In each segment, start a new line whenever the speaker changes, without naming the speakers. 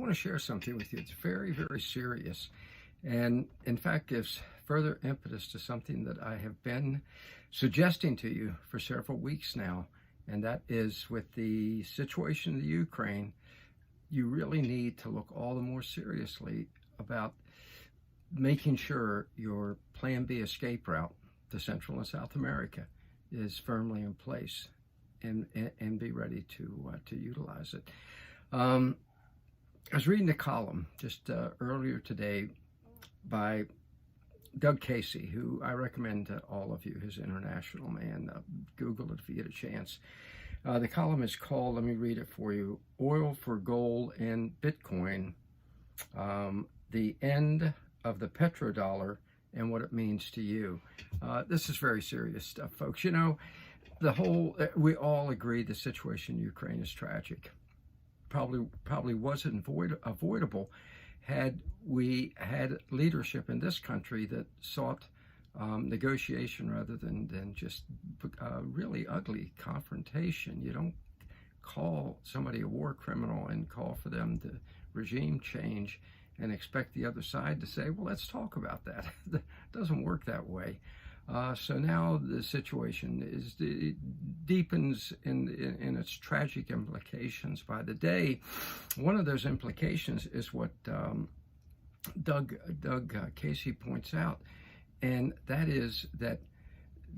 want to share something with you. It's very, very serious, and in fact gives further impetus to something that I have been suggesting to you for several weeks now, and that is with the situation in the Ukraine. You really need to look all the more seriously about making sure your Plan B escape route to Central and South America is firmly in place, and be ready to utilize it. I was reading a column just earlier today by Doug Casey, who I recommend to all of you. His international man. Google it if you get a chance. The column is called, let me read it for you, Oil for Gold and Bitcoin, the End of the Petrodollar and What It Means to You. This is very serious stuff, folks. You know, we all agree the situation in Ukraine is tragic. Probably wasn't avoidable had we had leadership in this country that sought negotiation rather than just really ugly confrontation. You don't call somebody a war criminal and call for them to regime change and expect the other side to say, well, let's talk about that. It doesn't work that way. So now the situation deepens in its tragic implications by the day. One of those implications is what Doug Casey points out, and that is that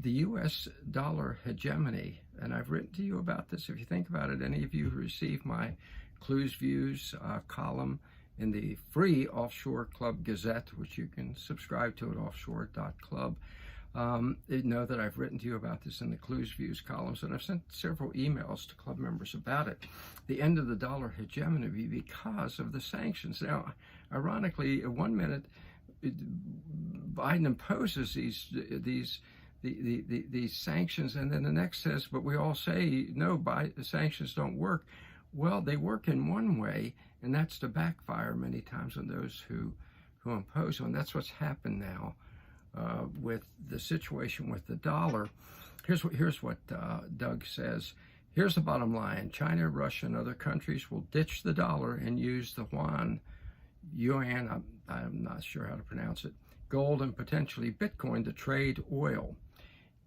the U.S. dollar hegemony, and I've written to you about this. If you think about it, any of you who receive my Clues Views column in the free Offshore Club Gazette, which you can subscribe to at offshore.club, know that I've written to you about this in the Clues Views columns, and I've sent several emails to club members about it. The end of the dollar hegemony because of the sanctions. Now, ironically, at 1 minute, Biden imposes these sanctions, and then the next says, but we all say, no, the sanctions don't work. Well, they work in one way, and that's to backfire many times on those who impose them. And that's what's happened now with the situation with the dollar. Here's what Doug says. Here's the bottom line. China, Russia, and other countries will ditch the dollar and use the yuan, I'm not sure how to pronounce it, gold, and potentially Bitcoin to trade oil.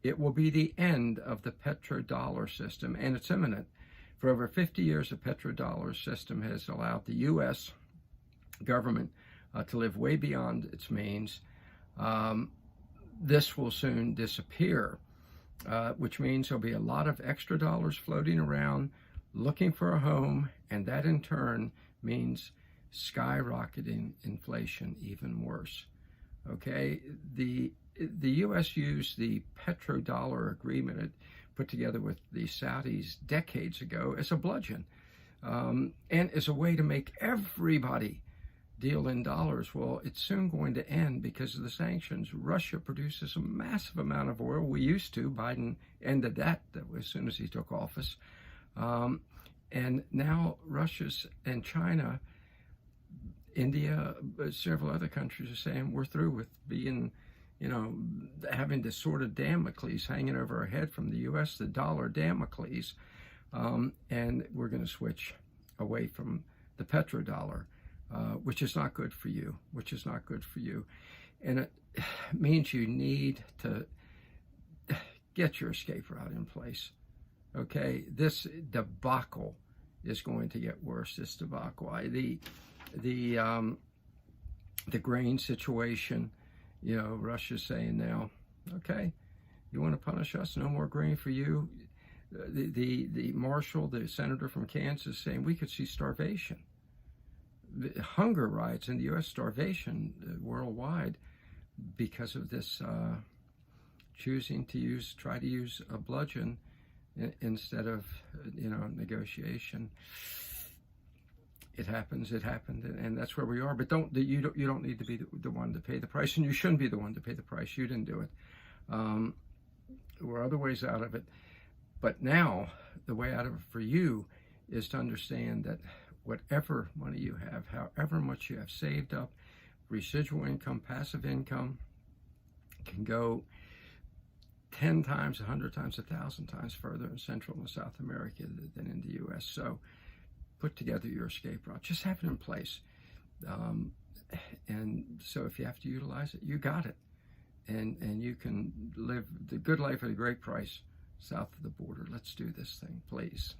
It will be the end of the petrodollar system, and it's imminent. For over 50 years, the petrodollar system has allowed the U.S. government to live way beyond its means. This will soon disappear, which means there'll be a lot of extra dollars floating around looking for a home, and that in turn means skyrocketing inflation even worse. Okay, the U.S. used the petrodollar agreement it put together with the Saudis decades ago as a bludgeon, and as a way to make everybody deal in dollars. Well, it's soon going to end because of the sanctions. Russia produces a massive amount of oil. We used to. Biden ended that as soon as he took office. And now Russia and China, India, several other countries are saying we're through with being, having this sort of Damocles hanging over our head from the U.S., the dollar Damocles, and we're going to switch away from the petrodollar. Which is not good for you, And it means you need to get your escape route in place, okay? This debacle is going to get worse, this debacle. The grain situation, Russia's saying now, okay, you want to punish us? No more grain for you. The marshal, the senator from Kansas, saying we could see starvation. Hunger riots in the U.S., starvation worldwide because of this choosing to try to use a bludgeon instead of, negotiation. It happened, and that's where we are. But you don't need to be the one to pay the price, and you shouldn't be the one to pay the price. You didn't do it. There were other ways out of it. But now, the way out of it for you is to understand that whatever money you have, however much you have saved up, residual income, passive income, can go 10 times, 100 times, 1,000 times further in Central and South America than in the U.S. So put together your escape route. Just have it in place. And so if you have to utilize it, you got it. And you can live the good life at a great price south of the border. Let's do this thing, please.